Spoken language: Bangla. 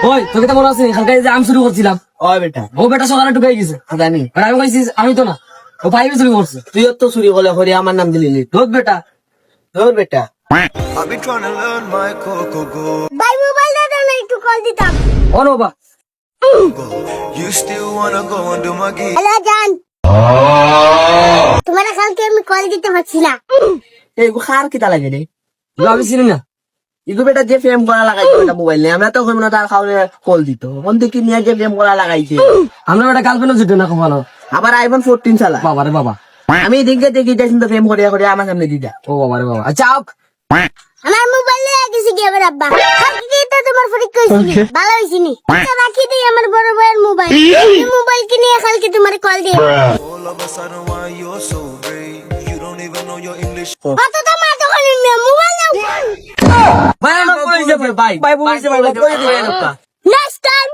ওই তোকে তো মনে আছে কালকে যে আম শুরু করছিলাম, ও বেটা ও বেটা সকালে ঢুকাই গেছে। জানি আর আমি কইছি আমি তো না, ও পাইবে চুরি করছে। তুইও তো চুরি করলে করে আমার নাম দিলি নি। ধর বেটা, ধর বেটা I've been trying to learn my cocoa go. ভাই মোবাইল দাও না, একটু কল দিতাম। ও বাবা You still wanna go and do my gig? Hello জান, তোমার কালকে আমি কল দিতে পারছি না। এই খার কিতা লাগে রে? আমি চিনি না। ইগু বেটা যে ফ্রেম করা লাগাইছে বেটা মোবাইল নিয়ে আমরা তো কইব না তার খাওয়ালে কল দিত কোন দিকে নিয়ে যে ফ্রেম করা লাগাইছে আমরা বেটা গার্লফ্রেন্ডও জুটে না খুব ভালো। আবার আইফোন 14 চালা বাবা রে বাবা, আমি এদিকে দেখি যাইছেন তো ফ্রেম করিয়া করিয়া আমার সামনে দিদা ও বাবা রে বাবা। আচ্ছা আমার মোবাইলে গেছে কি আবার আব্বা, কালকে তো তোমার পরীক্ষা হইছিল, ভালো হইছিনি। তো রাখি দেই আমার বড় ভাইয়ের মোবাইল, এই মোবাইল কিনে কালকে তোমার কল দিয়ে। All of a sudden, why you're so brave? You don't even know your English. কত তো মা দোকান মোবাইল দাও। ভাই আমার বলেছে ভাই, ভাই বলেছে ভাই বলে দিবেন নেক্সট টাইম